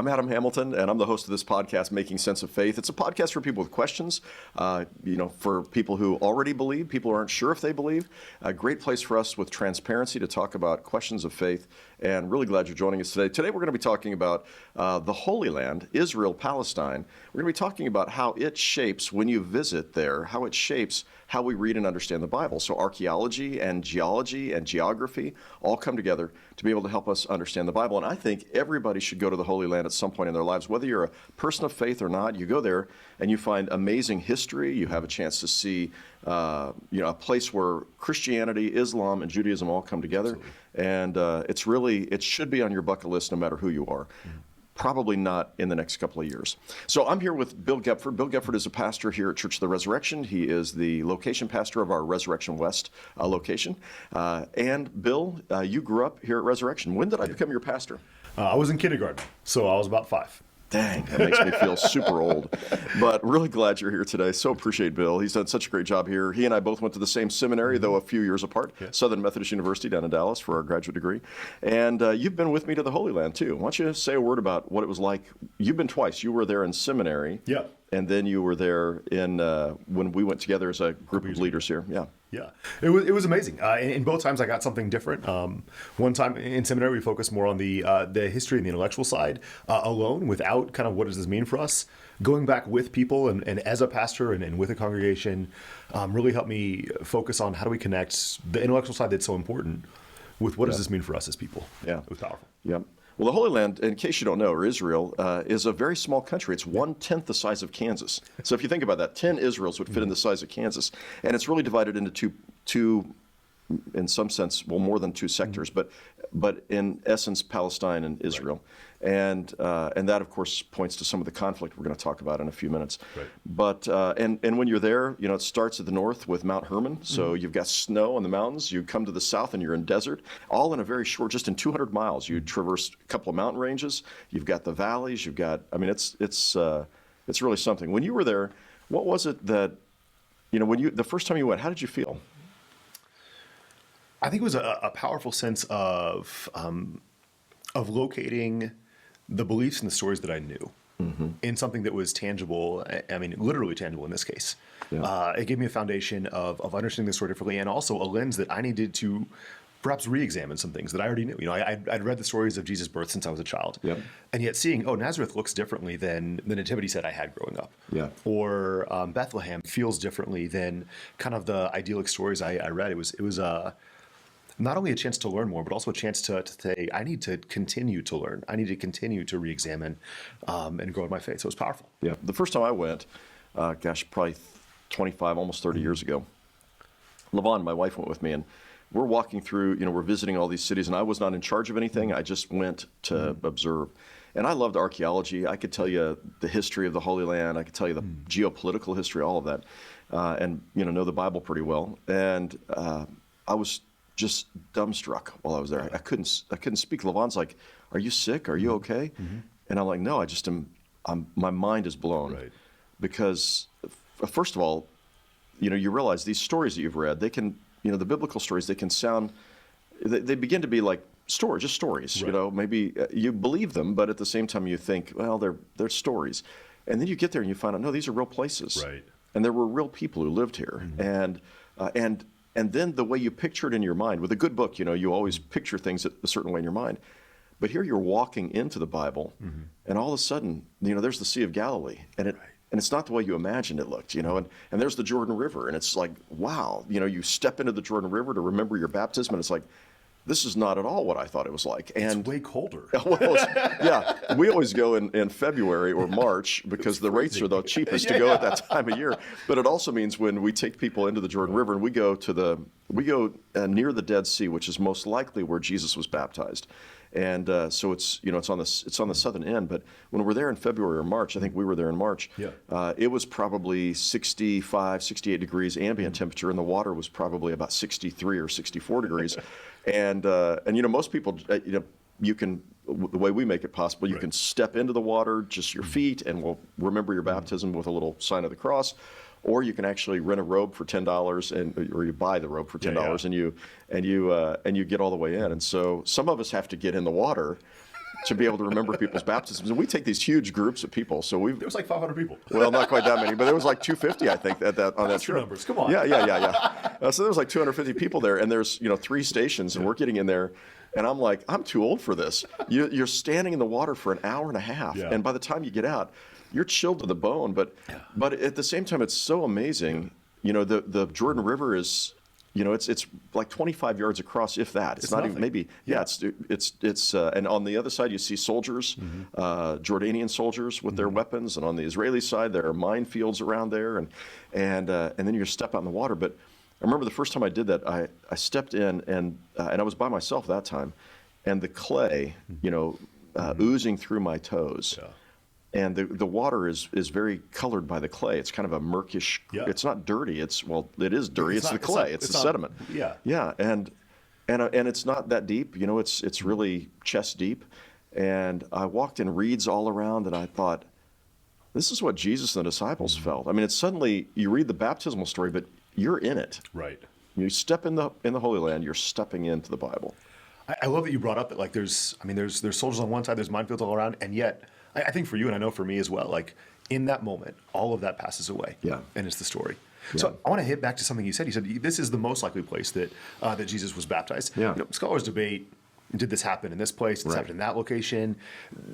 I'm Adam Hamilton, and I'm the host of this podcast, Making Sense of Faith. It's a podcast for people with questions, for people who already believe, people who aren't sure if they believe. A great place for us with transparency to talk about questions of faith, and really glad you're joining us today. Today we're going to be talking about the Holy Land, Israel, Palestine. We're going to be talking about how it shapes, when you visit there, how it shapes how we read and understand the Bible. So archaeology and geology and geography all come together to be able to help us understand the Bible. And I think everybody should go to the Holy Land at some point in their lives. Whether you're a person of faith or not, you go there and you find amazing history. You have a chance to see a place where Christianity, Islam, and Judaism all come together. Absolutely. And it should be on your bucket list no matter who you are. Mm-hmm. Probably not in the next couple of years. So I'm here with Bill Gepford. Bill Gepford is a pastor here at Church of the Resurrection. He is the location pastor of our Resurrection West location. And Bill, you grew up here at Resurrection. When did I become your pastor? I was in kindergarten, so I was about 5. Dang, that makes me feel super old. But really glad you're here today. So appreciate Bill. He's done such a great job here. He and I both went to the same seminary, though a few years apart, Southern Methodist University down in Dallas for our graduate degree. And you've been with me to the Holy Land, too. Why don't you say a word about what it was like? You've been twice. You were there in seminary. Yeah. And then you were there in when we went together as a group of leaders here. Yeah. Yeah, it was amazing. In both times, I got something different. One time in seminary, we focused more on the history and the intellectual side alone, without kind of what does this mean for us. Going back with people and as a pastor and with a congregation really helped me focus on how do we connect the intellectual side that's so important with what does this mean for us as people. Yeah, it was powerful. Yeah. Well, the Holy Land, in case you don't know, or Israel, is a very small country. It's 1/10 the size of Kansas. So if you think about that, 10 Israels would fit in the size of Kansas. And it's really divided into two, in some sense, well, more than two sectors, but in essence, Palestine and Israel. Right. And that, of course, points to some of the conflict we're going to talk about in a few minutes. Right. But and when you're there, it starts at the north with Mount Hermon. So you've got snow on the mountains. You come to the south and you're in desert, all in a very short, just in 200 miles. You traverse a couple of mountain ranges. You've got the valleys. You've got, it's really something. When you were there, what was it that, the first time you went, how did you feel? I think it was a powerful sense of locating the beliefs and the stories that I knew in something that was tangible. Literally tangible in this case. Yeah. It gave me a foundation of understanding the story differently, and also a lens that I needed to perhaps re-examine some things that I already knew. I'd read the stories of Jesus' birth since I was a child. Yep. And yet seeing, Nazareth looks differently than the nativity set I had growing up. Yeah. Or Bethlehem feels differently than kind of the idyllic stories I read. It was not only a chance to learn more, but also a chance to say, I need to continue to learn. I need to continue to re-examine and grow in my faith. So it was powerful. Yeah. The first time I went, probably 25, almost 30 years ago, LaVon, my wife, went with me, and we're walking through, we're visiting all these cities, and I was not in charge of anything. I just went to observe. And I loved archaeology. I could tell you the history of the Holy Land. I could tell you the geopolitical history, all of that, and, know the Bible pretty well. And I was just dumbstruck while I was there. I couldn't speak. LaVon's like, "Are you sick? Are you okay?" Mm-hmm. And I'm like, "No, I just am. My mind is blown." Right. Because first of all, you realize these stories that you've read, they can, the biblical stories, they can sound, they begin to be like stories, just stories. Right. Maybe you believe them, but at the same time you think, well, they're stories, and then you get there and you find out, no, these are real places. Right. And there were real people who lived here, and then the way you picture it in your mind, with a good book, you always picture things a certain way in your mind. But here you're walking into the Bible, and all of a sudden, there's the Sea of Galilee, and it's not the way you imagined it looked, and there's the Jordan River, and it's like, wow, you step into the Jordan River to remember your baptism, and it's like, this is not at all what I thought it was like. And it's way colder. Yeah, we always go in February or March because the rates are the cheapest to go at that time of year. But it also means when we take people into the Jordan River and we go near the Dead Sea, which is most likely where Jesus was baptized. And so it's on the southern end. But when we're there in February or March, I think we were there in March. Yeah. It was probably 65, 68 degrees ambient temperature, and the water was probably about 63 or 64 degrees. And most people, you can, the way we make it possible, you can step into the water, just your feet, and we'll remember your baptism with a little sign of the cross. Or you can actually rent a robe for $10, or you buy the robe for $10, and you get all the way in. And so some of us have to get in the water to be able to remember people's baptisms. And we take these huge groups of people. So There was like 500 people. well, not quite that many, but there was like 250, I think, on that trip. Numbers, come on. Yeah. So there was like 250 people there, and there's 3 stations, and we're getting in there, and I'm like, I'm too old for this. You're standing in the water for an hour and a half, and by the time you get out, you're chilled to the bone. But at the same time, it's so amazing. The Jordan River is. It's like 25 yards across, if that. It's not nothing. even maybe. Yeah, it's and on the other side you see soldiers, Jordanian soldiers with their weapons, and on the Israeli side there are minefields around there, and then you step out in the water. But I remember the first time I did that, I stepped in and I was by myself that time, and the clay, oozing through my toes. Yeah. And the water is very colored by the clay. It's kind of a murkish. Yeah. It's not dirty. It is dirty. It's the clay. It's the sediment. Yeah. And it's not that deep. It's really chest deep. And I walked in reeds all around, and I thought, this is what Jesus and the disciples felt. I mean, it's suddenly you read the baptismal story, but you're in it. Right. You step in the Holy Land. You're stepping into the Bible. I love that you brought up that there's soldiers on one side, there's minefields all around, and yet. I think for you, and I know for me as well, like in that moment, all of that passes away. Yeah. And it's the story. Yeah. So I want to hit back to something you said. You said this is the most likely place that Jesus was baptized. Yeah. Scholars debate, did this happen in this place? Did this happen in that location?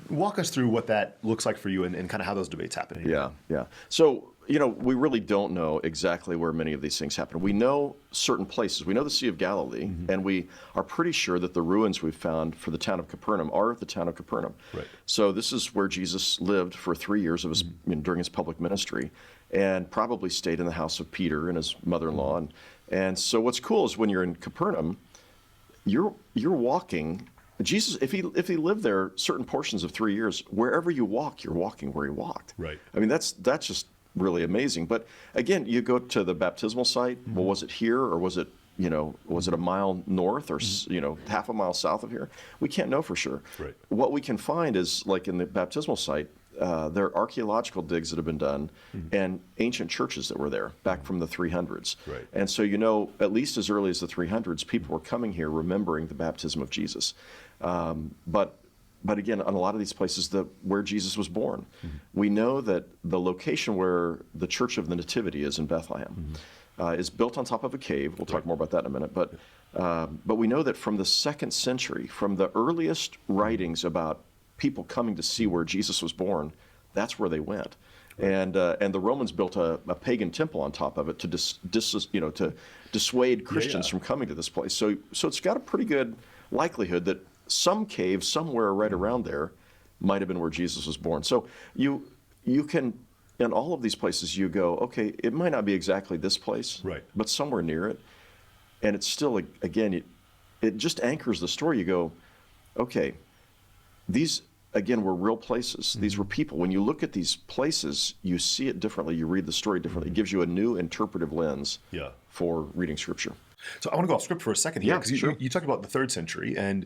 Walk us through what that looks like for you and kind of how those debates happen. Yeah. So, we really don't know exactly where many of these things happen. We know certain places. We know the Sea of Galilee, and we are pretty sure that the ruins we've found for the town of Capernaum are the town of Capernaum. Right. So this is where Jesus lived for 3 years of his, during his public ministry, and probably stayed in the house of Peter and his mother-in-law. And so what's cool is when you're in Capernaum, you're walking. Jesus, if he lived there certain portions of 3 years, wherever you walk, you're walking where he walked. Right. I mean, that's just really amazing. But again, you go to the baptismal site. Well, was it here, or was it a mile north, or half a mile south of here? We can't know for sure. Right. What we can find is, like in the baptismal site, there are archaeological digs that have been done, and ancient churches that were there back from the 300s. Right. And so at least as early as the 300s, people were coming here remembering the baptism of Jesus. But again, on a lot of these places, where Jesus was born, we know that the location where the Church of the Nativity is in Bethlehem is built on top of a cave. We'll talk more about that in a minute. But we know that from the 2nd century, from the earliest writings about people coming to see where Jesus was born, that's where they went. And the Romans built a pagan temple on top of it to dissuade Christians from coming to this place. So it's got a pretty good likelihood that some cave somewhere right around there might have been where Jesus was born. So you can, in all of these places, you go, okay, it might not be exactly this place, but somewhere near it. And it's still, again, it just anchors the story. You go, okay, these, again, were real places. These were people. When you look at these places, you see it differently. You read the story differently. It gives you a new interpretive lens for reading Scripture. So I want to go off script for a second here, because you talked about the 3rd century, and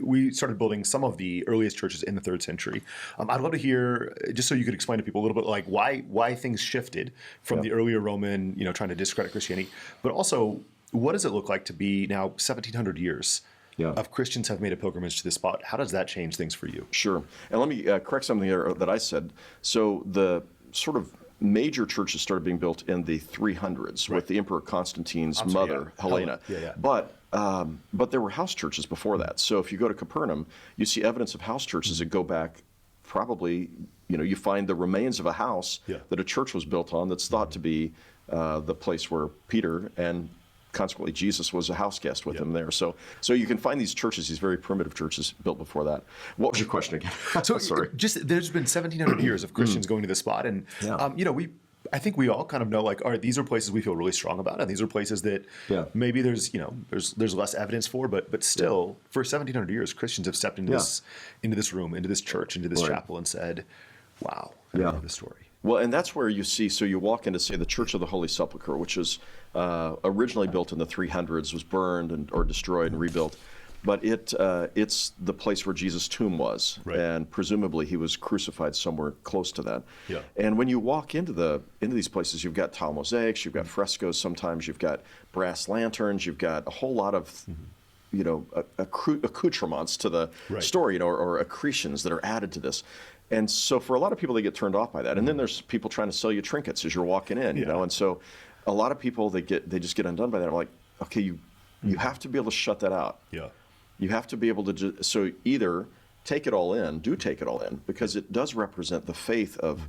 we started building some of the earliest churches in the 3rd century. I'd love to hear, just so you could explain to people a little bit, like why things shifted from the earlier Roman, trying to discredit Christianity, but also what does it look like to be now 1,700 years of Christians have made a pilgrimage to this spot? How does that change things for you? Sure, and let me correct something there that I said. So the sort of major churches started being built in the 300s with the Emperor Constantine's mother, Helena. But there were house churches before that. So if you go to Capernaum, you see evidence of house churches that go back probably, you find the remains of a house that a church was built on that's thought to be the place where Peter and consequently Jesus was a house guest with him there. So you can find these churches, these very primitive churches built before that. What was your question again? Sorry. There's been 1,700 years of Christians going to this spot, and I think we all kind of know, like, all right, these are places we feel really strong about, and these are places that maybe there's less evidence for, but still, for 1,700 years, Christians have stepped into this room, into this church, into this chapel, and said, "Wow, I love this story." Well, and that's where you see, so you walk into, say, the Church of the Holy Sepulchre, which is originally built in the 300s, was burned or destroyed and rebuilt. But it's the place where Jesus' tomb was, and presumably he was crucified somewhere close to that. Yeah. And when you walk into these places, you've got tile mosaics, you've got frescoes. Sometimes you've got brass lanterns, you've got a whole lot of accoutrements to the Right. story, or accretions that are added to this. And so for a lot of people, they get turned off by that. And then there's people trying to sell you trinkets as you're walking in, Yeah. and so a lot of people, they just get undone by that. I'm like, okay, you have to be able to shut that out. Yeah. You have to be able to so either take it all in, take it all in, because it does represent the faith of,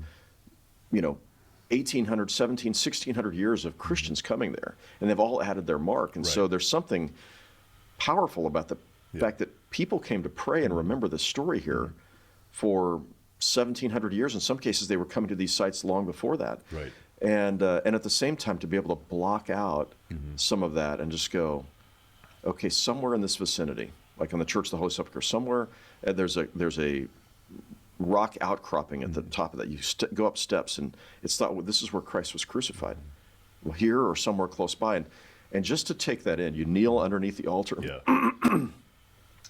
1800, 17, 1600 years of Christians coming there, and they've all added their mark. And so Right. there's something powerful about the fact that people came to pray and remember the story here for 1700 years. In some cases, they were coming to these sites long before that. Right. And at the same time, to be able to block out some of that and just go, okay, somewhere in this vicinity, like on the Church of the Holy Sepulchre, somewhere there's a rock outcropping at the top of that. You go up steps, and it's thought, well, this is where Christ was crucified. Well, here or somewhere close by. And just to take that in, you kneel underneath the altar. Yeah.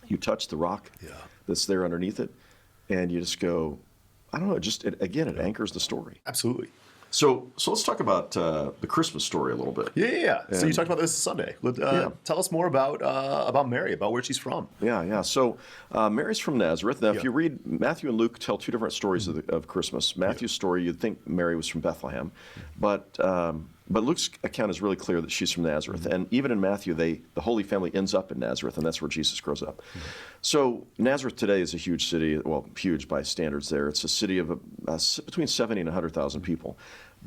You touch the rock Yeah. that's there underneath it, and you just go, I don't know, it anchors the story. Absolutely. So let's talk about the Christmas story a little bit. Yeah. So you talked about this Sunday. Tell us more about Mary, about where she's from. Yeah. So Mary's from Nazareth. Now, if Yeah. you read Matthew and Luke, tell two different stories of Christmas. Matthew's story, you'd think Mary was from Bethlehem, but Luke's account is really clear that she's from Nazareth. And even in Matthew, the Holy Family ends up in Nazareth, and that's where Jesus grows up. So Nazareth today is a huge city, well, huge by standards there. It's a city of between 70 and 100,000 people.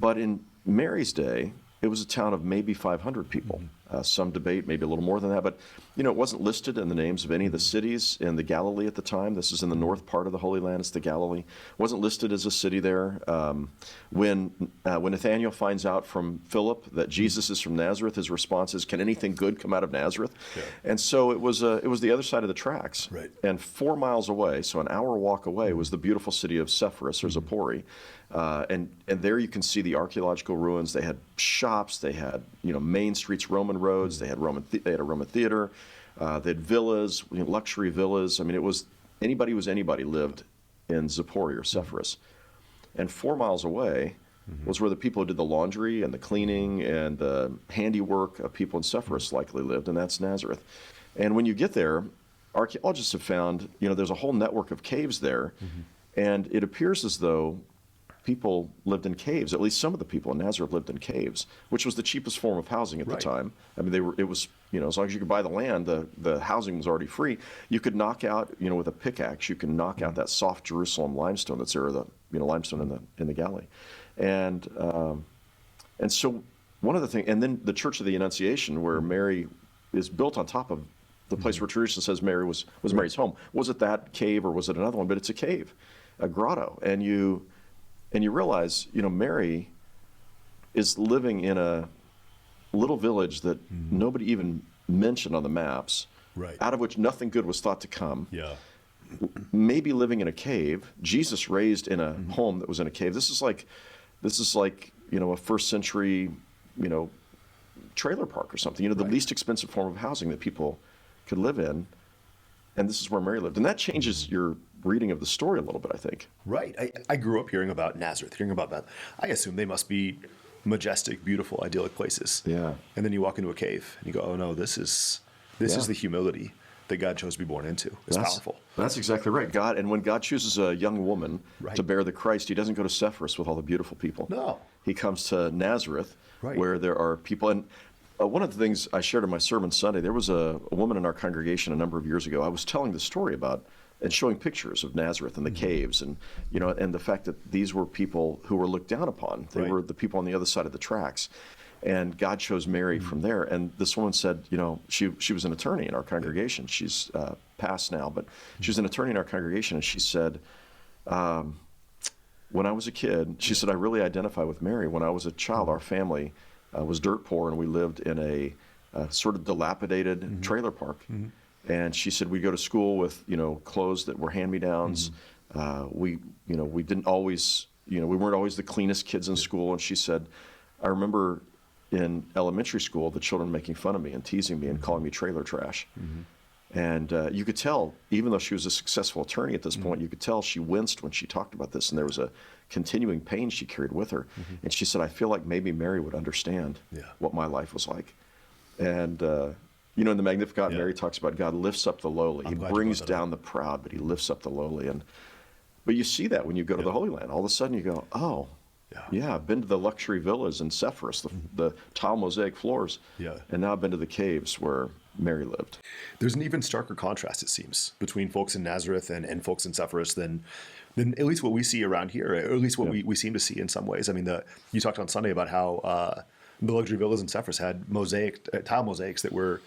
But in Mary's day, it was a town of maybe 500 people. Some debate maybe a little more than that, but it wasn't listed in the names of any of the cities in the Galilee at the time. This is in the north part of the Holy Land. It's the Galilee. It wasn't listed as a city there. When Nathanael finds out from Philip that Jesus is from Nazareth, his response is, "Can anything good come out of Nazareth?" Yeah. And so it was the other side of the tracks. Right. And 4 miles away, so an hour walk away, was the beautiful city of Sepphoris or Sepphoris. And there you can see the archaeological ruins. They had shops, they had main streets, Roman roads. They had they had a Roman theater. They had villas, luxury villas. I mean, it was anybody lived in Sepphoris or Sepphoris. And 4 miles away was where the people who did the laundry and the cleaning and the handiwork of people in Sepphoris likely lived, and that's Nazareth. And when you get there, archaeologists have found there's a whole network of caves there, and it appears as though people lived in caves. At least some of the people in Nazareth lived in caves, which was the cheapest form of housing at the time. I mean, it was as long as you could buy the land, the housing was already free. You could knock out, with a pickaxe, you can knock out that soft Jerusalem limestone that's there, the limestone in the Galilee, and so one of the things, and then the Church of the Annunciation, where Mary is built on top of the place where tradition says Mary was Mary's home. Was it that cave or was it another one? But it's a cave, a grotto, and you realize, Mary is living in a little village that nobody even mentioned on the maps, Right. out of which nothing good was thought to come. Yeah. Maybe living in a cave. Jesus raised in a home that was in a cave. This is like a first century, trailer park or something. The least expensive form of housing that people could live in. And this is where Mary lived. And that changes your reading of the story a little bit, I think. Right. I grew up hearing about Nazareth, hearing about that. I assume they must be majestic, beautiful, idyllic places. Yeah. And then you walk into a cave and you go, oh no, this is the humility that God chose to be born into. It's powerful. That's exactly right. And when God chooses a young woman Right. to bear the Christ, he doesn't go to Sepphoris with all the beautiful people. No. He comes to Nazareth, Right. where there are people. And one of the things I shared in my sermon Sunday, there was a woman in our congregation a number of years ago. I was telling the story about and showing pictures of Nazareth and the caves, and and the fact that these were people who were looked down upon. They Right. were the people on the other side of the tracks. And God chose Mary from there. And this woman said, she was an attorney in our congregation. She's passed now, but she was an attorney in our congregation. And she said, when I was a kid, she said, I really identify with Mary. When I was a child, our family was dirt poor, and we lived in a sort of dilapidated trailer park. And she said, we'd go to school with, clothes that were hand-me-downs. We didn't always, we weren't always the cleanest kids in school. And she said, I remember in elementary school, the children making fun of me and teasing me and calling me trailer trash. And you could tell, even though she was a successful attorney at this point, you could tell she winced when she talked about this, and there was a continuing pain she carried with her. And she said, I feel like maybe Mary would understand what my life was like. And You know, in the Magnificat, Yeah. Mary talks about God lifts up the lowly. He glad you brings brought that up. down the proud, but he lifts up the lowly. But you see that when you go to the Holy Land. All of a sudden you go, oh, yeah, I've been to the luxury villas in Sepphoris, the tile mosaic floors. Yeah. And now I've been to the caves where Mary lived. There's an even starker contrast, it seems, between folks in Nazareth and folks in Sepphoris than at least what we see around here, or at least what we seem to see in some ways. I mean, you talked on Sunday about how the luxury villas in Sepphoris had tile mosaics that were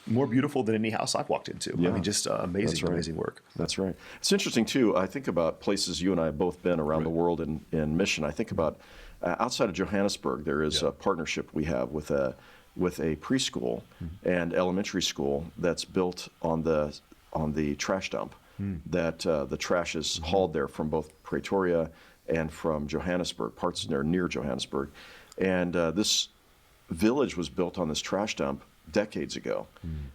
more beautiful than any house I've walked into. I mean, just amazing work. That's right. It's interesting, too. I think about places you and I have both been around the world in mission. I think about outside of Johannesburg, there is a partnership we have with a preschool and elementary school that's built on the trash dump. That the trash is hauled there from both Pretoria and from Johannesburg, parts near Johannesburg. And this village was built on this trash dump decades ago,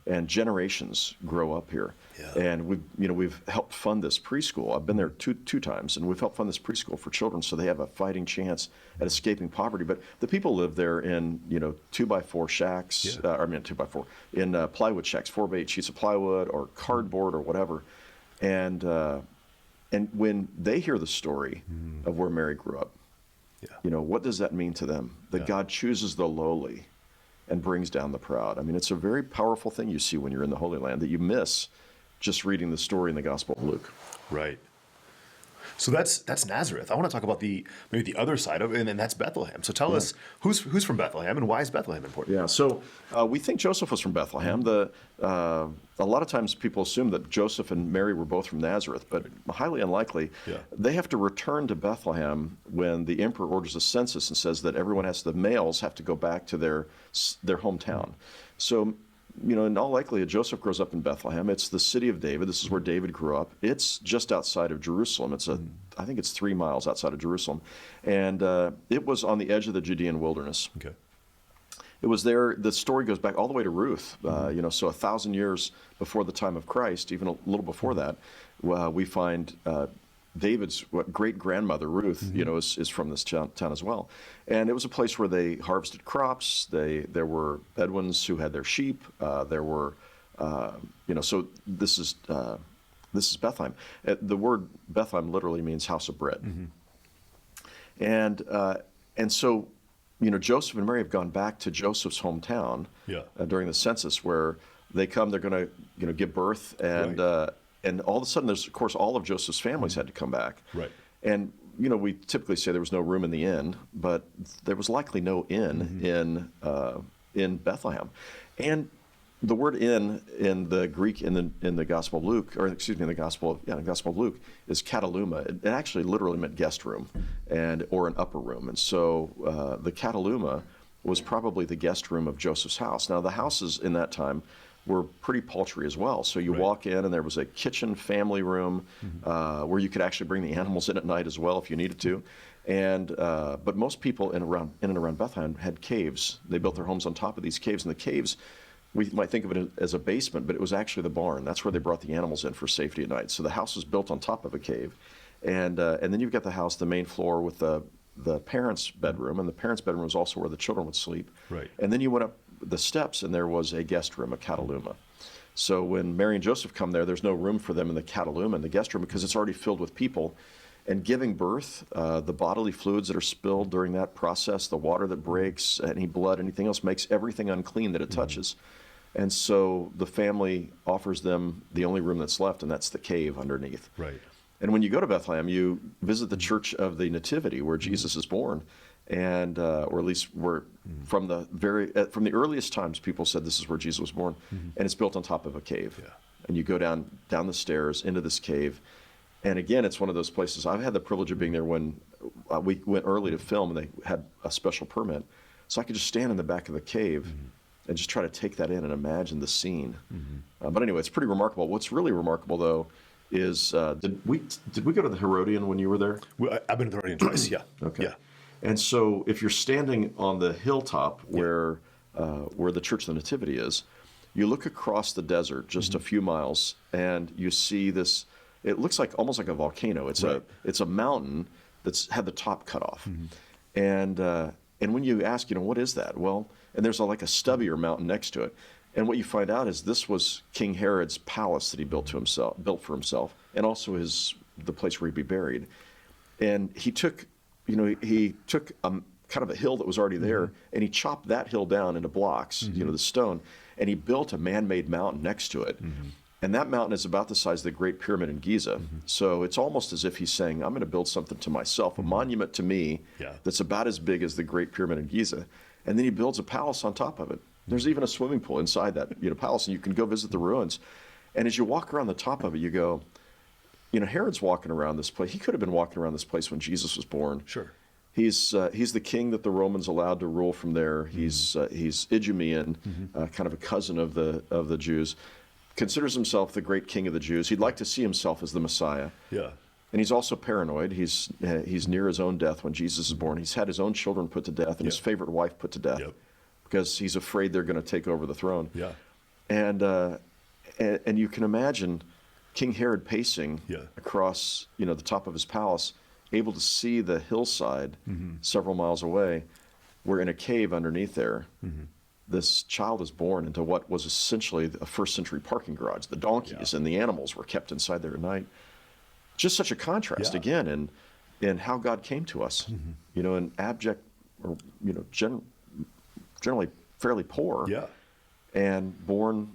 and generations grow up here. Yeah. And we've helped fund this preschool. I've been there two times, and we've helped fund this preschool for children so they have a fighting chance at escaping poverty. But the people live there in 2x4 shacks. Yeah. I mean 2x4 in plywood shacks, 4x8 sheets of plywood or cardboard or whatever. And when they hear the story of where Mary grew up, what does that mean to them? That God chooses the lowly and brings down the proud. I mean, it's a very powerful thing you see when you're in the Holy Land that you miss just reading the story in the Gospel of Luke. Right. So that's Nazareth. I want to talk about maybe the other side of it, and that's Bethlehem. So tell us who's from Bethlehem and why is Bethlehem important? Yeah, so we think Joseph was from Bethlehem. A lot of times people assume that Joseph and Mary were both from Nazareth, but highly unlikely. Yeah. They have to return to Bethlehem when the emperor orders a census and says that the males have to go back to their hometown. So, in all likelihood, Joseph grows up in Bethlehem. It's the city of David. This is where David grew up. It's just outside of Jerusalem. I think it's 3 miles outside of Jerusalem. And it was on the edge of the Judean wilderness. Okay. It was there. The story goes back all the way to Ruth. So 1,000 years before the time of Christ, even a little before that, we find David's great grandmother Ruth, is from this town as well, and it was a place where they harvested crops. There were Bedouins who had their sheep. There were, so this is Bethlehem. The word Bethlehem literally means house of bread, and so. Joseph and Mary have gone back to Joseph's hometown during the census, where they come. They're going to give birth, and all of a sudden, of course, all of Joseph's families had to come back. Right. And we typically say there was no room in the inn, but there was likely no inn in Bethlehem, and the word "inn" in the Greek in the Gospel of Luke, or excuse me, in the Gospel of Luke, is kataluma. It actually literally meant guest room, or an upper room. And so the kataluma was probably the guest room of Joseph's house. Now the houses in that time were pretty paltry as well. So you walk in, and there was a kitchen, family room, where you could actually bring the animals in at night as well if you needed to. And but most people in and around Bethlehem had caves. They built their homes on top of these caves, and the caves, we might think of it as a basement, but it was actually the barn. That's where they brought the animals in for safety at night. So the house was built on top of a cave, and then you've got the house, the main floor with the parents' bedroom, and the parents' bedroom was also where the children would sleep. Right. And then you went up the steps, and there was a guest room, a kataluma. So when Mary and Joseph come there's no room for them in the kataluma, in the guest room, because it's already filled with people. And giving birth, the bodily fluids that are spilled during that process, the water that breaks, any blood, anything else, makes everything unclean that it touches. And so the family offers them the only room that's left, and that's the cave underneath. Right. And when you go to Bethlehem, you visit the Church of the Nativity, where Jesus is born, and or at least from the earliest times, people said this is where Jesus was born, and it's built on top of a cave. Yeah. And you go down the stairs into this cave, and again, it's one of those places. I've had the privilege of being there when we went early to film, and they had a special permit, so I could just stand in the back of the cave. And just try to take that in and imagine the scene. But anyway, it's pretty remarkable. What's really remarkable, though, is did we go to the Herodium when you were there? Well, I've been to the Herodium twice. Yeah. Okay. Yeah. And so, if you're standing on the hilltop where the Church of the Nativity is, you look across the desert just a few miles, and you see this. It looks almost like a volcano. It's a mountain that's had the top cut off, and when you ask, what is that? Well. And there's like a stubbier mountain next to it. And what you find out is this was King Herod's palace that he built for himself, and also the place where he'd be buried. And he took, kind of a hill that was already there, and he chopped that hill down into blocks, the stone, and he built a man-made mountain next to it. And that mountain is about the size of the Great Pyramid in Giza. So it's almost as if he's saying, I'm going to build something to myself, a monument to me that's about as big as the Great Pyramid in Giza. And then he builds a palace on top of it. There's even a swimming pool inside that palace, and you can go visit the ruins. And as you walk around the top of it, you go, Herod's walking around this place. He could have been walking around this place when Jesus was born. Sure. He's the king that the Romans allowed to rule from there. He's Idumean, kind of a cousin of the Jews. Considers himself the great king of the Jews. He'd like to see himself as the Messiah. Yeah. And he's also paranoid. He's near his own death when Jesus is born. He's had his own children put to death and his favorite wife put to death because he's afraid they're going to take over the throne. Yeah. And you can imagine King Herod pacing across the top of his palace, able to see the hillside several miles away, where in a cave underneath there, this child is born into what was essentially a first-century parking garage. The donkeys and the animals were kept inside there at night. Just such a contrast again in how God came to us, in abject or generally fairly poor, and born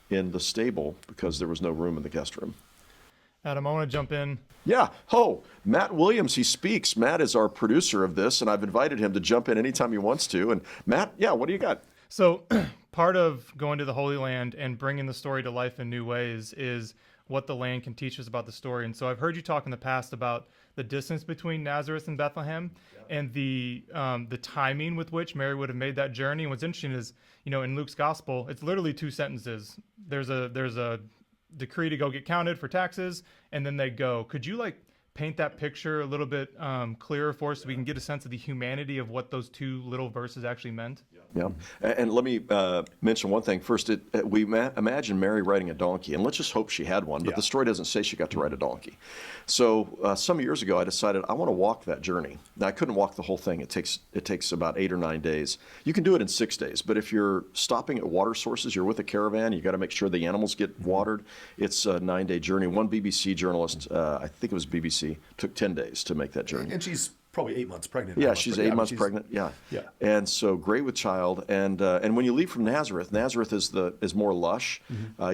in the stable because there was no room in the guest room. Adam, I want to jump in. Yeah. Oh, Matt Williams, he speaks. Matt is our producer of this, and I've invited him to jump in anytime he wants to. And Matt, what do you got? So part of going to the Holy Land and bringing the story to life in new ways is what the land can teach us about the story. And so I've heard you talk in the past about the distance between Nazareth and Bethlehem and the timing with which Mary would have made that journey. And what's interesting is, in Luke's gospel, it's literally 2 sentences. There's a decree to go get counted for taxes, and then they go. Could you paint that picture a little bit clearer for us so we can get a sense of the humanity of what those 2 little verses actually meant? Yeah. And let me mention one thing. First, we imagine Mary riding a donkey, and let's just hope she had one, but the story doesn't say she got to ride a donkey. So some years ago, I decided I want to walk that journey. Now, I couldn't walk the whole thing. It takes about 8 or 9 days. You can do it in 6 days, but if you're stopping at water sources, you're with a caravan, you got to make sure the animals get watered. It's a 9-day journey. One BBC journalist, I think it was BBC, took 10 days to make that journey. And she's probably 8 months pregnant. Yeah, she's 8 months pregnant. Yeah. And so great with child. And when you leave from Nazareth is more lush.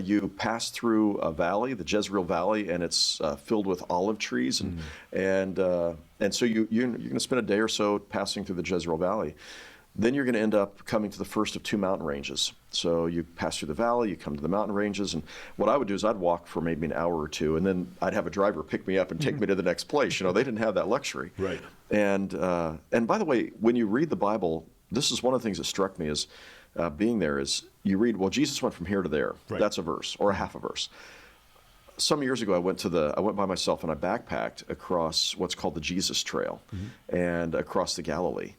You pass through a valley, the Jezreel Valley, and it's filled with olive trees. And so you're going to spend a day or so passing through the Jezreel Valley. Then you're going to end up coming to the first of 2 mountain ranges. So you pass through the valley, you come to the mountain ranges, and what I would do is I'd walk for maybe an hour or 2, and then I'd have a driver pick me up and take me to the next place. They didn't have that luxury. Right. And by the way, when you read the Bible, this is one of the things that struck me is being there is you read, well, Jesus went from here to there. Right. That's a verse or a half a verse. Some years ago, I went by myself and I backpacked across what's called the Jesus Trail and across the Galilee,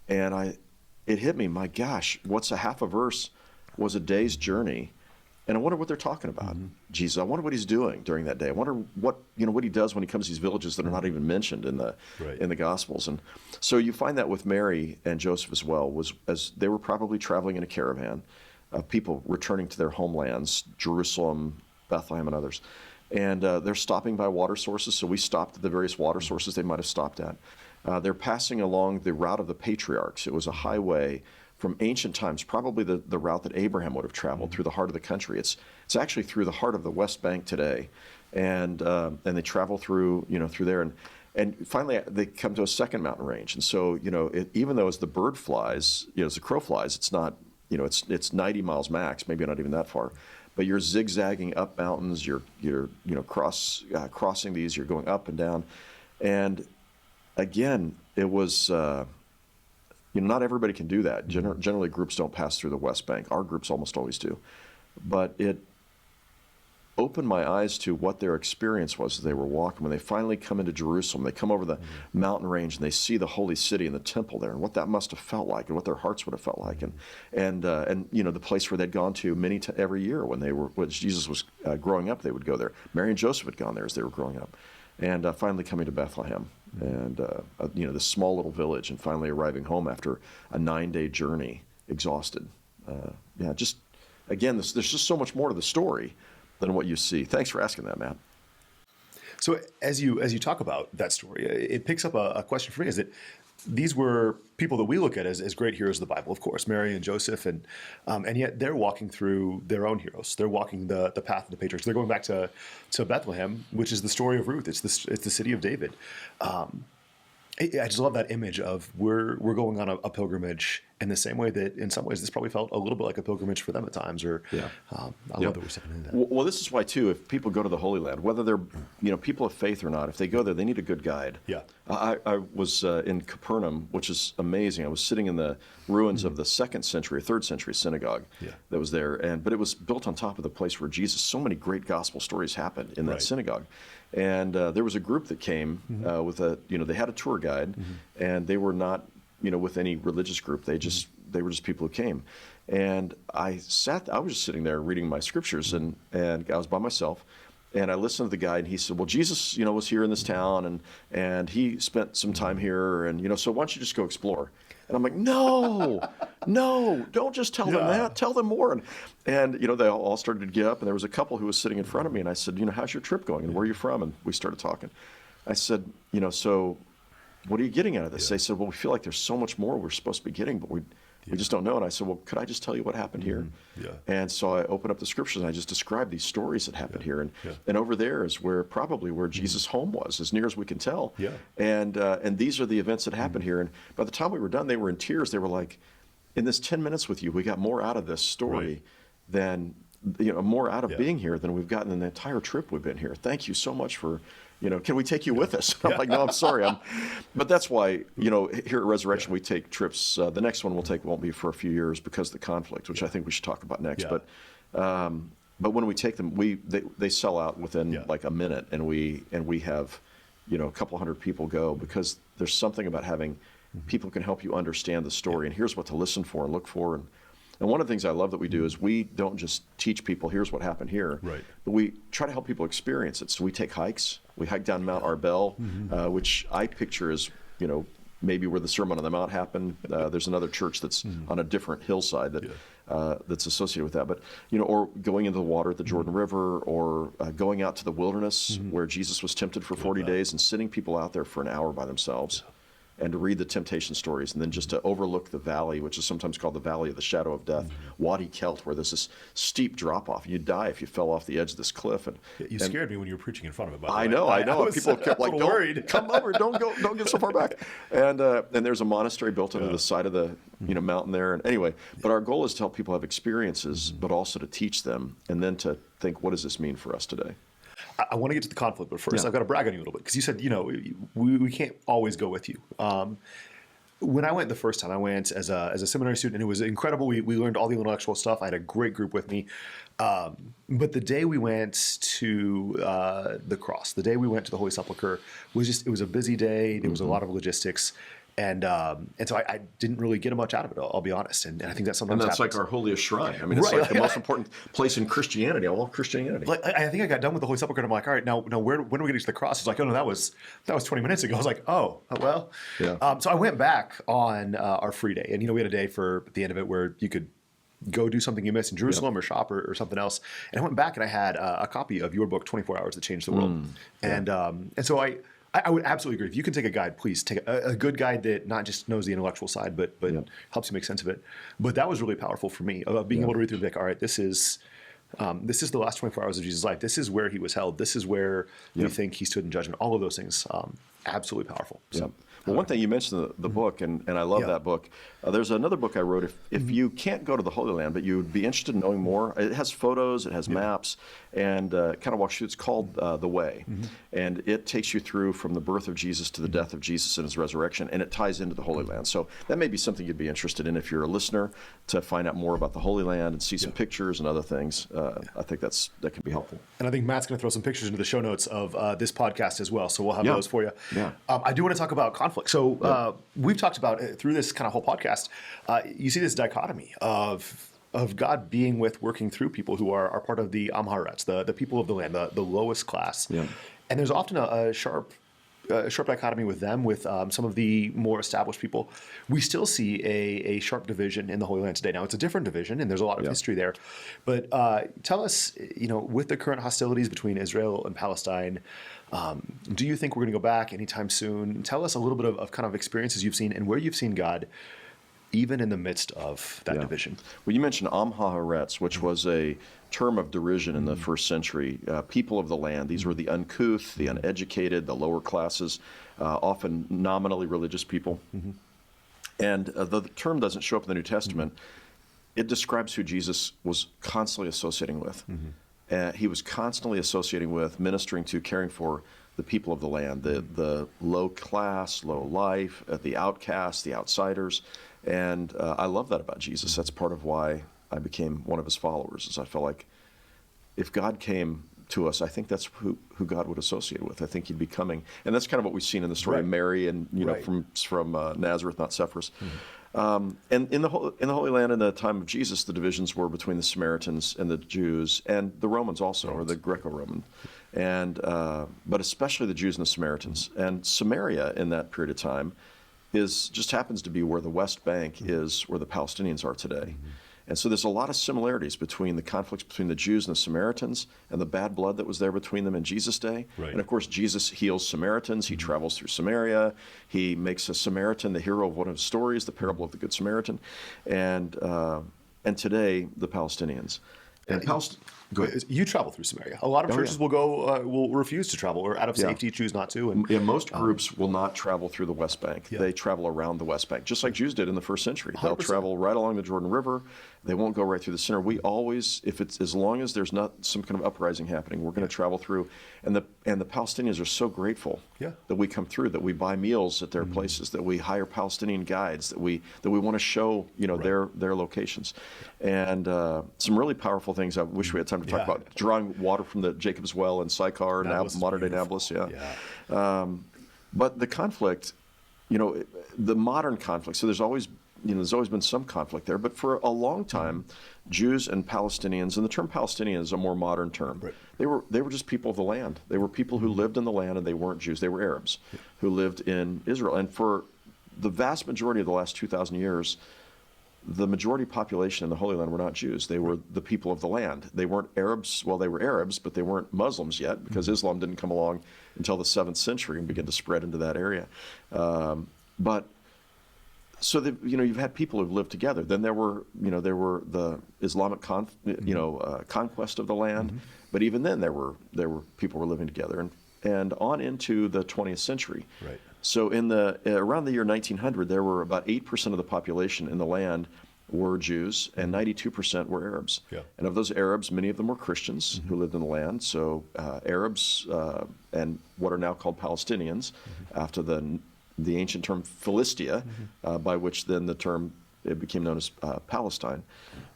and it hit me, my gosh, what's a half a verse was a day's journey. And I wonder what they're talking about. Jesus, I wonder what he's doing during that day. I wonder what he does when he comes to these villages that are not even mentioned in the Gospels. And so you find that with Mary and Joseph as well, as they were probably traveling in a caravan, people returning to their homelands, Jerusalem, Bethlehem, and others. And they're stopping by water sources. So we stopped at the various water sources they might have stopped at. They're passing along the route of the patriarchs. It was a highway from ancient times, probably the route that Abraham would have traveled through the heart of the country. It's actually through the heart of the West Bank today, and they travel through there, and finally they come to a second mountain range. And so even though as the bird flies, as the crow flies, it's not it's 90 miles max, maybe not even that far, but you're zigzagging up mountains. You're crossing these. You're going up and down, and again, it was. Not everybody can do that. Generally, groups don't pass through the West Bank. Our groups almost always do. But it opened my eyes to what their experience was as they were walking. When they finally come into Jerusalem, they come over the mountain range and they see the holy city and the temple there, and what that must have felt like, and what their hearts would have felt like, and the place where they'd gone to every year when Jesus was growing up, they would go there. Mary and Joseph had gone there as they were growing up, and finally coming to Bethlehem. And this small little village, and finally arriving home after a 9-day journey, exhausted. again, there's just so much more to the story than what you see. Thanks for asking that, Matt. So as you talk about that story, it picks up a question for me, is that these were people that we look at as great heroes of the Bible, of course, Mary and Joseph, and yet they're walking through their own heroes. They're walking the path of the patriarchs. They're going back to Bethlehem, which is the story of Ruth. It's the city of David. I just love that image of we're going on a pilgrimage in the same way that in some ways this probably felt a little bit like a pilgrimage for them at times. Or I love that we're stepping into that. Well, this is why too. If people go to the Holy Land, whether they're people of faith or not, if they go there, they need a good guide. Yeah. I was in Capernaum, which is amazing. I was sitting in the ruins of the 2nd century, 3rd century synagogue that was there, but it was built on top of the place where Jesus. So many great gospel stories happened in that synagogue. And there was a group that came with they had a tour guide, and they were not, with any religious group. They were just people who came. And I was just sitting there reading my scriptures, and I was by myself, and I listened to the guide, and he said, well, Jesus, was here in this town, and he spent some time here, and, so why don't you just go explore? And I'm like, no, don't just tell them that. Tell them more. And they all started to get up, and there was a couple who was sitting in front of me, and I said, how's your trip going, and where are you from? And we started talking. I said, so what are you getting out of this? They said, well, we feel like there's so much more we're supposed to be getting, but we just don't know. And I said, well, could I just tell you what happened here? And so I opened up the scriptures, and I just described these stories that happened here. And over there is probably where Jesus' home was, as near as we can tell. And these are the events that happened here. And by the time we were done, they were in tears. They were like, in this 10 minutes with you, we got more out of this story than, more out of being here than we've gotten in the entire trip we've been here. Thank you so much for, can we take you with us? I'm like, no, I'm sorry. But that's why, here at Resurrection, we take trips. The next one we'll take won't be for a few years because of the conflict, which I think we should talk about next. But when we take them, they sell out within like a minute, and we have, a couple hundred people go, because there's something about having people who can help you understand the story, and here's what to listen for and look for. And one of the things I love that we do is we don't just teach people, here's what happened here, but we try to help people experience it. So we take hikes. We hike down Mount Arbel, which I picture as, maybe where the Sermon on the Mount happened. There's another church that's on a different hillside that's associated with that. But, or going into the water at the Jordan River, or going out to the wilderness where Jesus was tempted for 40 days, and sitting people out there for an hour by themselves. And to read the temptation stories, and then just to overlook the valley, which is sometimes called the Valley of the Shadow of Death, Wadi Kelt, where there's this steep drop-off. You'd die if you fell off the edge of this cliff. And you scared me when you were preaching in front of it. I know. People kept like, "Don't come over, don't get so far back." And there's a monastery built into the side of the mountain there. And anyway, but our goal is to help people have experiences, but also to teach them, and then to think, what does this mean for us today? I want to get to the conflict, but first I've got to brag on you a little bit, because you said, we can't always go with you. When I went the first time, I went as a seminary student, and it was incredible. We learned all the intellectual stuff. I had a great group with me. But the day we went to the cross, the day we went to the Holy Sepulchre, it was a busy day. There was a lot of logistics. And so I didn't really get much out of it, I'll be honest. And I think that sometimes happens. Like our holiest shrine. I mean, it's like the most important place in Christianity, all of Christianity. Like, I think I got done with the Holy Sepulchre, and I'm like, all right, now when are we getting to the cross? It's like, oh no, that was 20 minutes ago. I was like, oh well. So I went back on our free day, and we had a day for the end of it where you could go do something you missed in Jerusalem, or shop, or something else. And I went back, and I had a copy of your book, 24 Hours That Changed the World. And so I would absolutely agree. If you can take a guide, please take a good guide that not just knows the intellectual side, but helps you make sense of it. But that was really powerful for me, being able to read through the book. All right, this is the last 24 hours of Jesus' life. This is where he was held. This is where we think he stood in judgment. All of those things, absolutely powerful. So, well, one thing you mentioned the book, and I love that book. There's another book I wrote. If you can't go to the Holy Land, but you'd be interested in knowing more, it has photos, it has maps, and kind of walks you. It's called The Way, and it takes you through from the birth of Jesus to the death of Jesus and his resurrection, and it ties into the Holy Land. So that may be something you'd be interested in if you're a listener, to find out more about the Holy Land and see some pictures and other things. I think that can be helpful. And I think Matt's going to throw some pictures into the show notes of this podcast as well, so we'll have those for you. I do want to talk about conflict. So we've talked about through this kind of whole podcast, you see this dichotomy of God being working through people who are part of the Amharets, the people of the land, the lowest class. And there's often a sharp a sharp dichotomy with them, with some of the more established people. We still see a sharp division in the Holy Land today. Now, it's a different division, and there's a lot of history there. But tell us, with the current hostilities between Israel and Palestine, do you think we're going to go back anytime soon? Tell us a little bit of kind of experiences you've seen and where you've seen God even in the midst of that division. Well, you mentioned Am Haaretz, which was a term of derision in the first century. People of the land. These were the uncouth, the uneducated, the lower classes, often nominally religious people. And the term doesn't show up in the New Testament. It describes who Jesus was constantly associating with. He was constantly associating with, ministering to, caring for the people of the land, the low class, low life, the outcasts, the outsiders. And I love that about Jesus. That's part of why I became one of his followers, is I felt like if God came to us, I think that's who God would associate with. I think he'd be coming. And that's kind of what we've seen in the story of Mary and, from Nazareth, not Sepphoris. And in the Holy Land in the time of Jesus, the divisions were between the Samaritans and the Jews and the Romans also, or the Greco-Roman. And but especially the Jews and the Samaritans. And Samaria in that period of time just happens to be where the West Bank is, where the Palestinians are today. And so there's a lot of similarities between the conflicts between the Jews and the Samaritans and the bad blood that was there between them in Jesus' day. And of course, Jesus heals Samaritans. He travels through Samaria. He makes a Samaritan the hero of one of his stories, the parable of the Good Samaritan. And today, the Palestinians. And Go ahead. You travel through Samaria. A lot of churches will will refuse to travel, or out of safety choose not to. And most groups will not travel through the West Bank. They travel around the West Bank, just like Jews did in the first century. They'll 100%. travel right along the Jordan River. They won't go right through the center. We always, as long as there's not some kind of uprising happening, we're going to travel through. And the Palestinians are so grateful that we come through, that we buy meals at their places, that we hire Palestinian guides, that we want to show their locations, and some really powerful things. I wish we had time to talk about drawing water from the Jacob's well in Sychar, modern day Nablus. But the conflict, the modern conflict. So there's always been some conflict there, but for a long time, Jews and Palestinians, and the term Palestinian is a more modern term. They were just people of the land. They were people who lived in the land, and they weren't Jews. They were Arabs who lived in Israel. And for the vast majority of the last 2,000 years, the majority population in the Holy Land were not Jews. They were the people of the land. They weren't Arabs. Well, they were Arabs, but they weren't Muslims yet, because Islam didn't come along until the 7th century and begin to spread into that area. So you've had people who've lived together. Then there were the Islamic conquest of the land, but even then there were people who were living together, and on into the 20th century. So around the year 1900, there were about 8% of the population in the land were Jews, and 92% were Arabs. And of those Arabs, many of them were Christians who lived in the land. So Arabs and what are now called Palestinians, after the ancient term Philistia, by which then it became known as Palestine.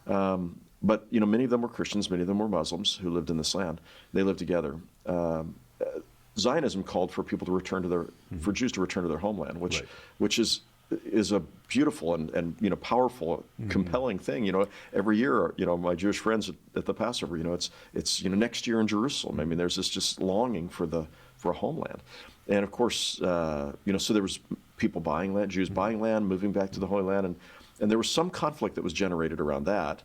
But many of them were Christians, many of them were Muslims who lived in this land. They lived together. Zionism called for people to return to for Jews to return to their homeland, which is a beautiful and powerful, compelling thing. Every year, my Jewish friends at the Passover, it's next year in Jerusalem. I mean, there's this just longing for a homeland. And of course, so there was people buying land, Jews buying land, moving back to the Holy Land, and there was some conflict that was generated around that.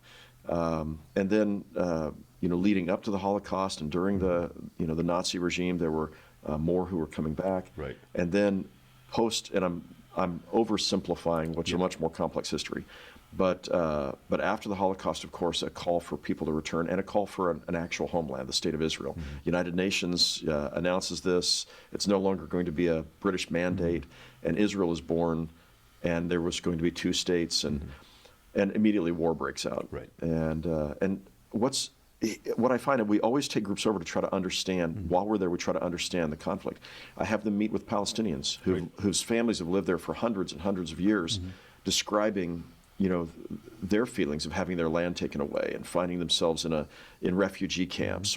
And then, leading up to the Holocaust and during the Nazi regime, there were more who were coming back. And then and I'm oversimplifying what's a much more complex history. But after the Holocaust, of course, a call for people to return and a call for an actual homeland, the State of Israel. United Nations announces this. It's no longer going to be a British mandate, and Israel is born, and there was going to be 2 states, and immediately war breaks out. And what I find, we always take groups over to try to understand, while we're there, we try to understand the conflict. I have them meet with Palestinians whose families have lived there for hundreds and hundreds of years, describing their feelings of having their land taken away and finding themselves in refugee camps,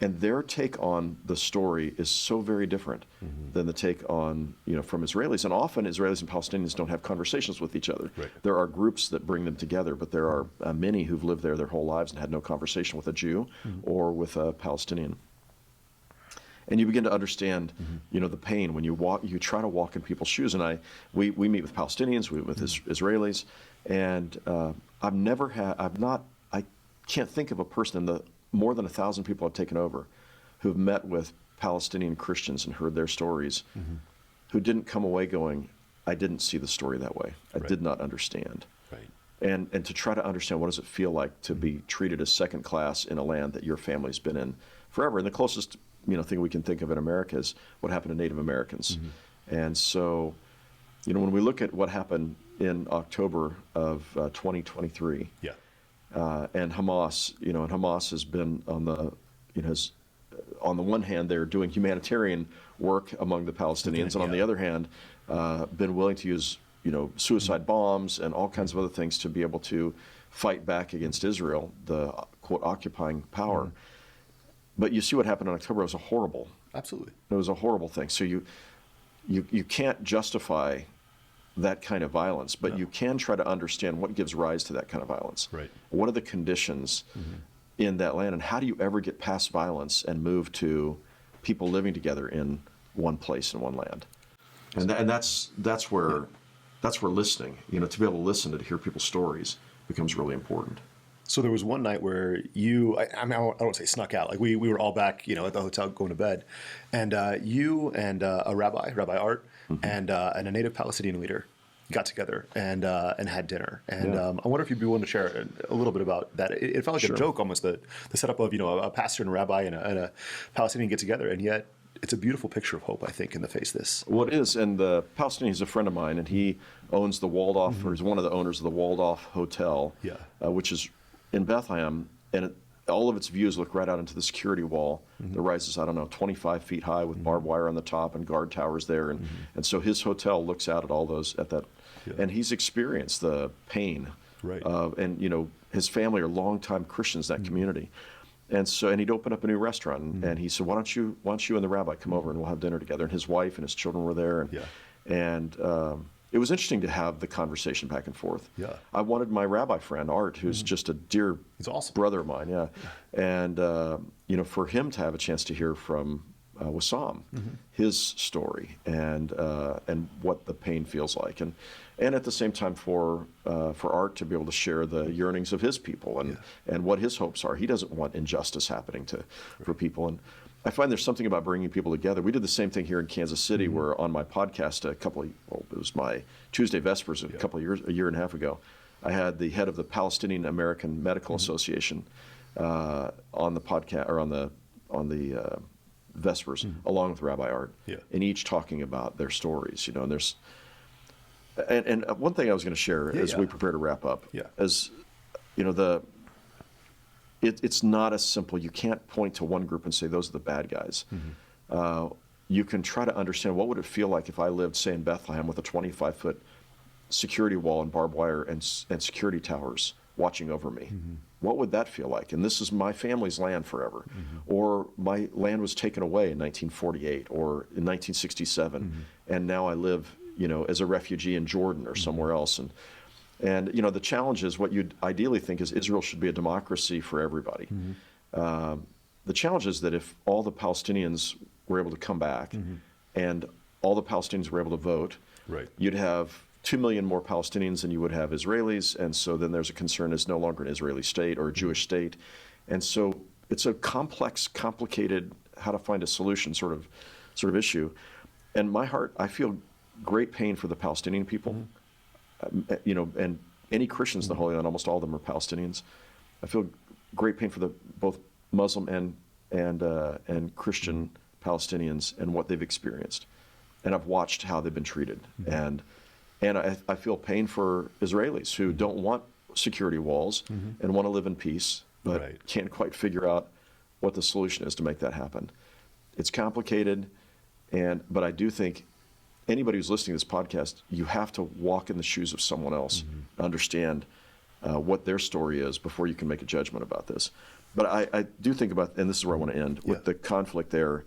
and their take on the story is so very different than the take on from Israelis. And often Israelis and Palestinians don't have conversations with each other. There are groups that bring them together, but there are many who've lived there their whole lives and had no conversation with a Jew or with a Palestinian. And you begin to understand, the pain when you try to walk in people's shoes. And we meet with Palestinians, we meet with Israelis, and I can't think of a person in the more than 1,000 people I've taken over who've met with Palestinian Christians and heard their stories, who didn't come away going, I didn't see the story that way. I did not understand. Right. And to try to understand, what does it feel like to be treated as second class in a land that your family's been in forever? And the closest thing we can think of in America is what happened to Native Americans. And so, when we look at what happened in October of 2023, and Hamas has been on the one hand, they're doing humanitarian work among the Palestinians, and on the other hand, been willing to use suicide bombs and all kinds of other things to be able to fight back against Israel, the quote occupying power. But you see what happened in October. It was a horrible thing. So you can't justify that kind of violence, but you can try to understand what gives rise to that kind of violence. Right. What are the conditions in that land, and how do you ever get past violence and move to people living together in one place in one land? And that's where listening, to be able to listen, to hear people's stories becomes really important. So there was one night where I don't say snuck out, like we were all back, at the hotel going to bed, and you and a Rabbi Art, and a native Palestinian leader got together and had dinner. And I wonder if you'd be willing to share a little bit about that. It felt like a joke almost, the setup of a pastor and a rabbi and a Palestinian get together, and yet it's a beautiful picture of hope, I think, in the face of this. Well, it is, and the Palestinian is a friend of mine, and he owns the Waldorf, or is one of the owners of the Waldorf Hotel, which is in Bethlehem, and all of its views look right out into the security wall that rises, 25 feet high with barbed wire on the top and guard towers there, and so his hotel looks out at all those and he's experienced the pain of, and his family are longtime Christians in that community. And he'd open up a new restaurant, and he said, why don't you and the rabbi come over and we'll have dinner together? And his wife and his children were there, and it was interesting to have the conversation back and forth. I wanted my rabbi friend Art, who's just a dear brother of mine, and for him to have a chance to hear from Wissam, his story, and what the pain feels like, and at the same time for Art to be able to share the yearnings of his people and what his hopes are. He doesn't want injustice happening for people, and I find there's something about bringing people together. We did the same thing here in Kansas City, where on my podcast it was my Tuesday Vespers a year and a half ago, I had the head of the Palestinian American Medical Association on the podcast, or on the Vespers, along with Rabbi Art, and each talking about their stories, and there's, and one thing I was going to share as we prepare to wrap up, is, it's not as simple. You can't point to one group and say those are the bad guys. You can try to understand, what would it feel like if I lived, say, in Bethlehem with a 25-foot security wall and barbed wire and security towers watching over me? What would that feel like? And this is my family's land forever. Or my land was taken away in 1948 or in 1967, and now I live, as a refugee in Jordan or somewhere else. And the challenge is, what you'd ideally think is Israel should be a democracy for everybody. The challenge is that if all the Palestinians were able to come back and all the Palestinians were able to vote, you'd have 2 million more Palestinians than you would have Israelis, and so then there's a concern it's no longer an Israeli state or a Jewish state. And so it's a complex, complicated, how to find a solution sort of issue. And my heart, I feel great pain for the Palestinian people. And any Christians in the Holy Land, almost all of them are Palestinians. I feel great pain for both Muslim and Christian Palestinians and what they've experienced. And I've watched how they've been treated. And I feel pain for Israelis who don't want security walls and want to live in peace, but can't quite figure out what the solution is to make that happen. It's complicated, but I do think anybody who's listening to this podcast, you have to walk in the shoes of someone else, understand what their story is before you can make a judgment about this. But I do think about, and this is where I want to end, with the conflict there.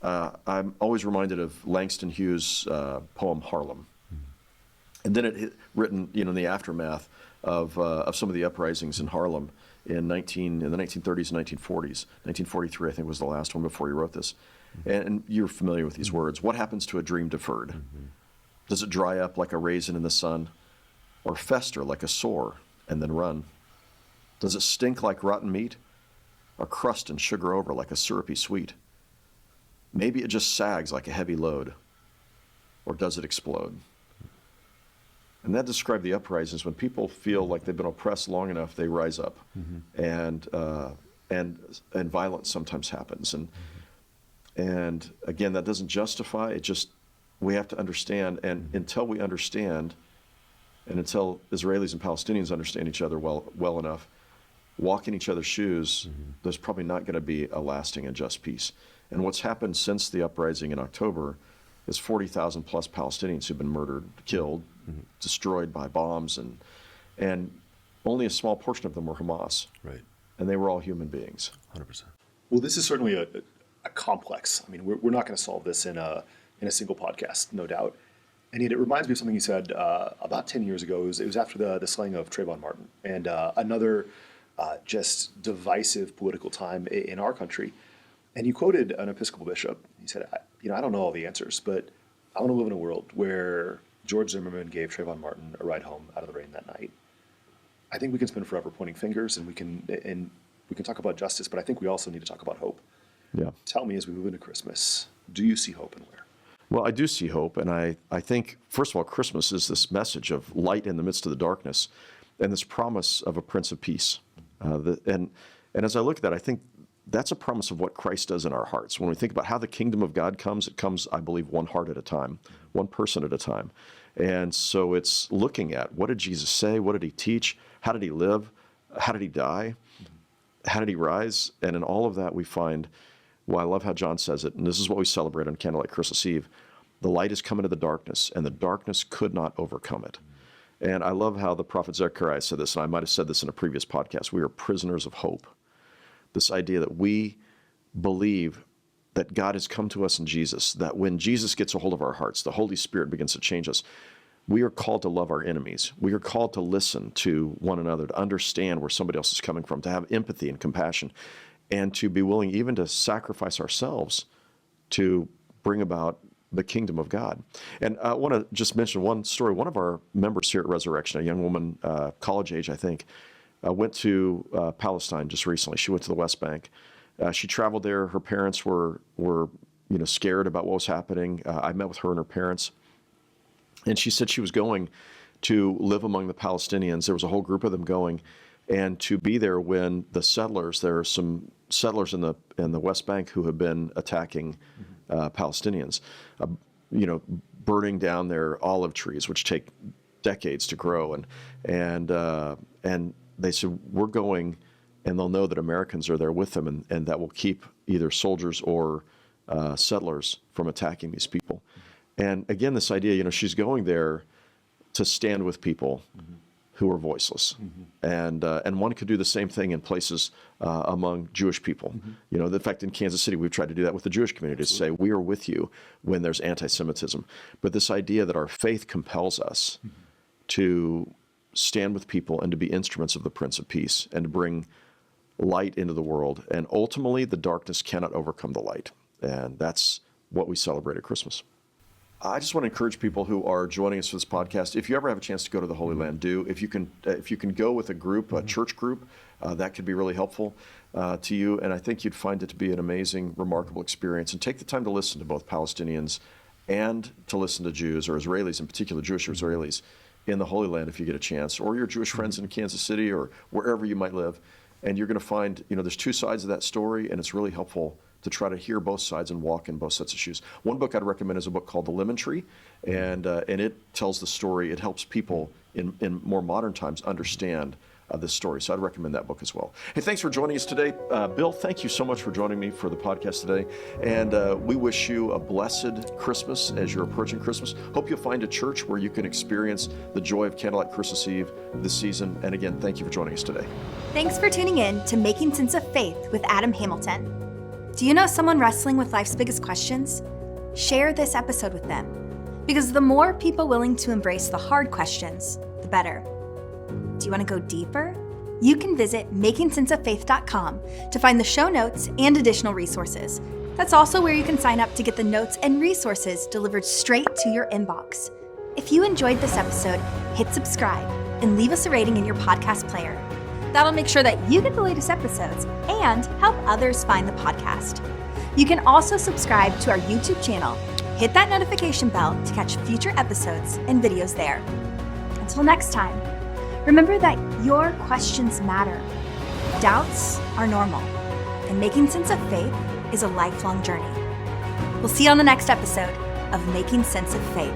I'm always reminded of Langston Hughes' poem Harlem. And then it written, in the aftermath of some of the uprisings in Harlem in the 1930s and 1940s. 1943, I think, was the last one before he wrote this. And you're familiar with these words. What happens to a dream deferred? Does it dry up like a raisin in the sun, or fester like a sore and then run? Does it stink like rotten meat, or crust and sugar over like a syrupy sweet? Maybe it just sags like a heavy load, or does it explode? And that described the uprisings. When people feel like they've been oppressed long enough, they rise up, and violence sometimes happens. And again, that doesn't justify it. Just we have to understand, and until we understand, and until Israelis and Palestinians understand each other well enough, walk in each other's shoes, there's probably not going to be a lasting and just peace. And what's happened since the uprising in October is 40,000 plus Palestinians who've been murdered, killed, destroyed by bombs, and only a small portion of them were Hamas. Right. And they were all human beings. 100%. Well, this is certainly a complex. I mean, we're not going to solve this in a single podcast, no doubt. And yet it reminds me of something you said about 10 years ago. It was after the slaying of Trayvon Martin, and another just divisive political time in our country. And you quoted an Episcopal bishop. He said, I don't know all the answers, but I want to live in a world where George Zimmerman gave Trayvon Martin a ride home out of the rain that night. I think we can spend forever pointing fingers, and we can talk about justice, but I think we also need to talk about hope. Yeah. Tell me, as we move into Christmas, do you see hope, and where? Well, I do see hope, and I think, first of all, Christmas is this message of light in the midst of the darkness, and this promise of a Prince of Peace. And as I look at that, I think that's a promise of what Christ does in our hearts. When we think about how the kingdom of God comes, it comes, I believe, one heart at a time, one person at a time. And so it's looking at, what did Jesus say? What did he teach? How did he live? How did he die? How did he rise? And in all of that, we find, well, I love how John says it, and this is what we celebrate on Candlelight Christmas Eve. The light is come into the darkness, and the darkness could not overcome it. And I love how the prophet Zechariah said this, and I might have said this in a previous podcast. We are prisoners of hope. This idea that we believe that God has come to us in Jesus, that when Jesus gets a hold of our hearts, the Holy Spirit begins to change us. We are called to love our enemies. We are called to listen to one another, to understand where somebody else is coming from, to have empathy and compassion, and to be willing even to sacrifice ourselves to bring about the kingdom of God. And I want to just mention one story. One of our members here at Resurrection, a young woman, college age, I think, went to Palestine just recently. She went to the West Bank. She traveled there. Her parents were scared about what was happening. I met with her and her parents. And she said she was going to live among the Palestinians. There was a whole group of them going, and to be there when the settlers, there are some settlers in the West Bank who have been attacking Palestinians, burning down their olive trees, which take decades to grow. And they said, we're going, and they'll know that Americans are there with them, and that will keep either soldiers or settlers from attacking these people. And again, this idea, she's going there to stand with people who are voiceless. And one could do the same thing in places among Jewish people. In fact, in Kansas City, we've tried to do that with the Jewish community, to say, we are with you when there's anti-Semitism. But this idea that our faith compels us to stand with people and to be instruments of the Prince of Peace and to bring light into the world. And ultimately, the darkness cannot overcome the light. And that's what we celebrate at Christmas. I just want to encourage people who are joining us for this podcast, if you ever have a chance to go to the Holy Land, do. If you can go with a group, a church group, that could be really helpful to you. And I think you'd find it to be an amazing, remarkable experience. And take the time to listen to both Palestinians and to listen to Jews, or Israelis in particular, Jewish Israelis, in the Holy Land if you get a chance, or your Jewish friends in Kansas City or wherever you might live. And you're going to find, there's two sides of that story, and it's really helpful to try to hear both sides and walk in both sets of shoes. One book I'd recommend is a book called The Lemon Tree, and it tells the story. It helps people in more modern times understand this story. So I'd recommend that book as well. Hey, thanks for joining us today. Bill, thank you so much for joining me for the podcast today. And we wish you a blessed Christmas as you're approaching Christmas. Hope you'll find a church where you can experience the joy of Candlelight Christmas Eve this season. And again, thank you for joining us today. Thanks for tuning in to Making Sense of Faith with Adam Hamilton. Do you know someone wrestling with life's biggest questions? Share this episode with them, because the more people willing to embrace the hard questions, the better. Do you want to go deeper? You can visit makingsenseoffaith.com to find the show notes and additional resources. That's also where you can sign up to get the notes and resources delivered straight to your inbox. If you enjoyed this episode, hit subscribe and leave us a rating in your podcast player. That'll make sure that you get the latest episodes and help others find the podcast. You can also subscribe to our YouTube channel. Hit that notification bell to catch future episodes and videos there. Until next time, remember that your questions matter. Doubts are normal, and making sense of faith is a lifelong journey. We'll see you on the next episode of Making Sense of Faith.